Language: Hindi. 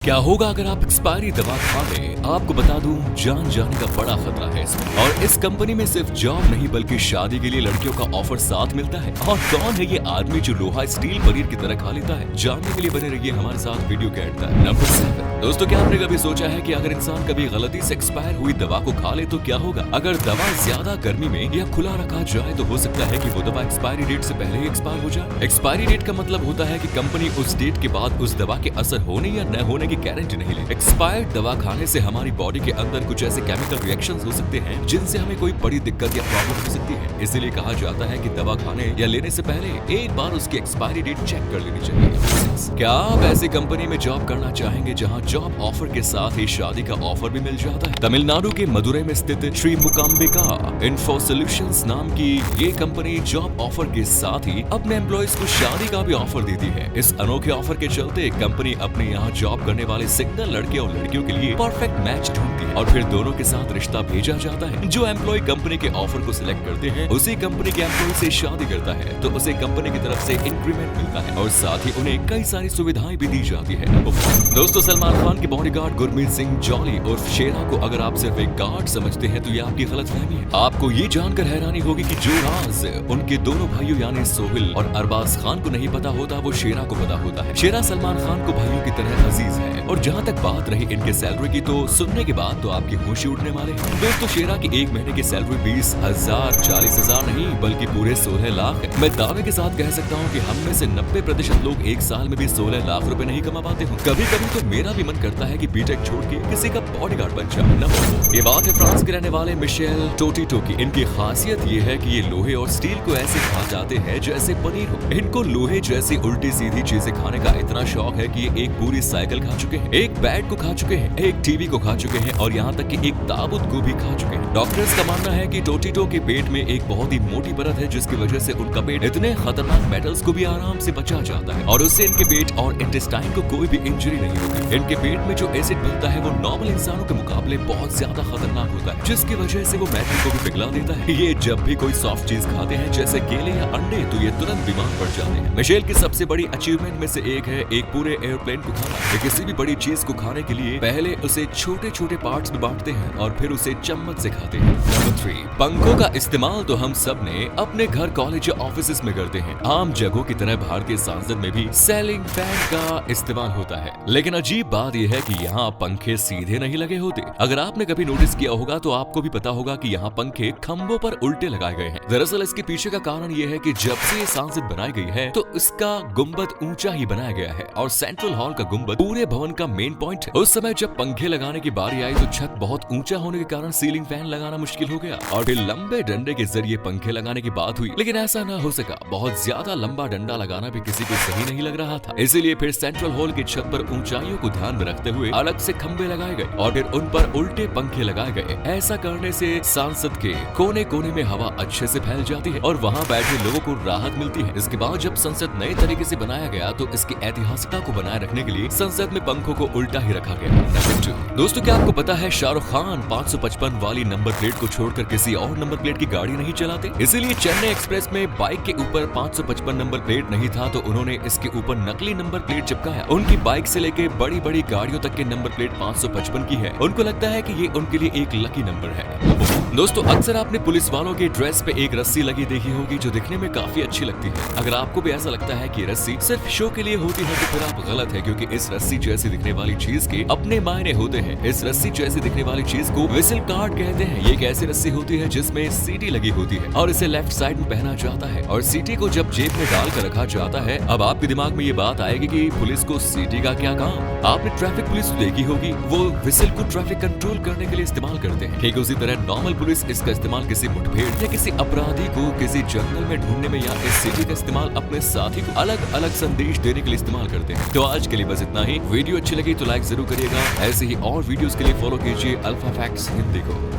क्या होगा अगर आप एक्सपायरी दवा खा लें? आपको बता दूं, जान जाने का बड़ा खतरा है इसमें। और इस कंपनी में सिर्फ जॉब नहीं बल्कि शादी के लिए लड़कियों का ऑफर साथ मिलता है। और कौन है ये आदमी जो लोहा स्टील पनीर की तरह खा लेता है? जानने के लिए बने रहिए हमारे साथ वीडियो के एंड तक। नंबर 7 दोस्तों, क्या आपने कभी सोचा है कि अगर इंसान कभी गलती से एक्सपायर हुई दवा को खा ले तो क्या होगा? अगर दवा ज्यादा गर्मी में या खुला रखा जाए तो हो सकता है कि वो दवा एक्सपायरी डेट से पहले ही एक्सपायर हो जाए। एक्सपायरी डेट का मतलब होता है कि कंपनी उस डेट के बाद उस दवा के असर होने या न होने की गारंटी नहीं ले। एक्सपायर्ड दवा खाने से हमारी बॉडी के अंदर कुछ ऐसे केमिकल रिएक्शंस हो सकते हैं जिनसे हमें कोई बड़ी दिक्कत या प्रॉब्लम हो सकती है। इसीलिए कहा जाता है कि दवा खाने या लेने से पहले एक बार उसकी एक्सपायरी डेट चेक कर लेनी चाहिए। क्या आप ऐसी कंपनी में जॉब करना चाहेंगे जहां जॉब ऑफर के साथ ही शादी का ऑफर भी मिल जाता है? तमिलनाडु के मदुरई में स्थित श्री मुकाम्बिका इन्फो सॉल्यूशंस नाम की ये कंपनी जॉब ऑफर के साथ ही अपने एम्प्लॉइज को शादी का भी ऑफर देती है। इस अनोखे ऑफर के चलते कंपनी अपने यहाँ जॉब करने वाले सिंगल लड़के और लड़कियों के लिए परफेक्ट मैच ढूंढती है और फिर दोनों के साथ रिश्ता भेजा जाता है। जो एम्प्लॉय कंपनी के ऑफर को सिलेक्ट करते हैं उसी कंपनी के एम्प्लॉय से शादी करता है तो उसे कंपनी की तरफ से इंक्रीमेंट मिलता है और साथ ही उन्हें कई सारी सुविधाएं भी दी जाती है। दोस्तों, सलमान खान के बॉडीगार्ड गुरमीत सिंह जॉली और शेरा को अगर आप सिर्फ एक गार्ड समझते हैं तो ये आपकी गलतफहमी है। आपको ये जानकर हैरानी होगी कि जो राज उनके दोनों भाइयों यानी सोहिल और अरबाज खान को नहीं पता होता वो शेरा को पता होता है। शेरा सलमान खान को भाइयों की तरह अजीज है और जहाँ तक बात रही इनके सैलरी की तो सुनने के बाद तो आपकी होश ही उड़ने वाले हैं। दोस्तों, शेरा की एक महीने की सैलरी 20,000 40,000 नहीं बल्कि पूरे 16 लाख है। मैं दावे के साथ कह सकता हूँ कि हम में से 90% लोग एक साल में भी 16 लाख रुपए नहीं कमा पाते हो। कभी कभी तो मेरा भी मन करता है कि बीटेक छोड़ के किसी का बॉडीगार्ड बन जाऊं। नंबर 2 ये बात है फ्रांस के रहने वाले मिशेल टोटिटो की। इनकी खासियत ये है कि ये लोहे और स्टील को ऐसे खा जाते हैं जैसे पनीर हो। इनको लोहे जैसी उल्टी सीधी चीजें खाने का इतना शौक है कि ये एक पूरी साइकिल खा चुके हैं, एक बैट को खा चुके हैं, एक टीवी को खा चुके हैं और यहाँ तक कि एक ताबूत को भी खा चुके हैं। डॉक्टर्स का मानना है कि टोटिटो के पेट में एक बहुत ही मोटी परत है जिसकी वजह से उनका पेट इतने खतरनाक मेटल्स को भी आराम से बचा जाता है और उससे इनके पेट और इंटेस्टाइन को कोई भी इंजरी नहीं होती। इनके पेट में जो एसिड बनता है वो नॉर्मल इंसानों के मुकाबले बहुत ज्यादा खतरनाक होता है जिसकी वजह से वो मेटल को भी पिघला देता है। ये जब भी कोई सॉफ्ट चीज खाते हैं जैसे केले या अंडे तो ये तुरंत बीमार पड़ जाते हैं। मिशेल की सबसे बड़ी अचीवमेंट में से एक है एक पूरे एयरप्लेन को खाना। ये किसी भी बड़ी चीज को खाने के लिए पहले उसे छोटे छोटे पार्ट्स में बांटते हैं और फिर उसे चम्मच से खाते हैं। नंबर 3 पंखों का इस्तेमाल तो हम सब ने अपने घर, कॉलेज या ऑफिस में करते हैं। आम जगहों की तरह भारतीय संसद में भी सीलिंग फैन का इस्तेमाल होता है, लेकिन अजीब बात यह है कि यहाँ पंखे सीधे नहीं लगे होते। अगर आपने कभी नोटिस किया होगा तो आपको भी पता होगा कि यहाँ पंखे खंभों पर उल्टे लगाए गए हैं। दरअसल इसके पीछे का कारण ये है कि जब से ये संसद बनाई गई है तो इसका गुंबद ऊंचा ही बनाया गया है और सेंट्रल हॉल का गुंबद पूरे भवन का मेन पॉइंट है। उस समय जब पंखे लगाने की बारी आई तो छत बहुत ऊंचा होने के कारण सीलिंग फैन लगाना मुश्किल हो गया और फिर लंबे डंडे के जरिए पंखे लगाने की बात हुई, लेकिन ऐसा न हो सका। बहुत ज्यादा लंबा डंडा लगाना भी किसी को सही नहीं लग रहा था, इसीलिए फिर सेंट्रल हॉल की छत पर ऊंचाइयों को ध्यान में रखते हुए अलग से खंबे लगाए गए और फिर उन पर उल्टे पंखे लगाए गए। ऐसा करने से संसद के कोने कोने में हवा अच्छे से फैल जाती है और वहाँ बैठे लोगों को राहत मिलती है। इसके बाद जब संसद नए तरीके से बनाया गया तो इसकी ऐतिहासिकता को बनाए रखने के लिए संसद में पंखों को उल्टा ही रखा गया। नंबर 2 दोस्तों, क्या आपको पता है शाहरुख खान 555 वाली नंबर प्लेट को छोड़कर किसी और नंबर प्लेट की गाड़ी नहीं चलाते? इसीलिए चेन्नई एक्सप्रेस में बाइक के ऊपर 555 नंबर प्लेट नहीं था तो उन्होंने इसके ऊपर नकली नंबर प्लेट चिपकाया। उनकी बाइक से लेके बड़ी बड़ी गाड़ियों तक के नंबर प्लेट 555 की है। उनको लगता है कि ये उनके लिए एक लकी नंबर है। दोस्तों, अक्सर आपने पुलिस वालों के ड्रेस पे एक रस्सी लगी देखी होगी जो दिखने में काफी अच्छी लगती है। अगर आपको भी ऐसा लगता है कि रस्सी सिर्फ शो के लिए होती है तो फिर आप गलत है, क्योंकि इस रस्सी जैसी दिखने वाली चीज के अपने मायने होते हैं। इस रस्सी जैसी दिखने वाली चीज को विसल कार्ड कहते हैं। ये एक ऐसी रस्सी होती है जिसमें सीटी लगी होती है और इसे लेफ्ट साइड में पहना जाता है और सीटी को जब जेब में डालकर रखा जाता है। अब आपके दिमाग में ये बात आएगी कि पुलिस को सीटी का क्या काम? आपने ट्रैफिक पुलिस देखी होगी, वो विसल को ट्रैफिक कंट्रोल करने के लिए इस्तेमाल करते हैं। ठीक उसी तरह नॉर्मल पुलिस इसका इस्तेमाल किसी मुठभेड़ या किसी अपराधी को किसी जंगल में ढूंढने में या इस सीटी का इस्तेमाल अपने साथी को अलग अलग संदेश देने के लिए इस्तेमाल करते हैं। तो आज के लिए बस इतना ही। वीडियो अच्छी लगी तो लाइक जरूर करिएगा। ऐसे ही और वीडियोस के लिए फॉलो कीजिए अल्फा फैक्ट्स हिंदी को।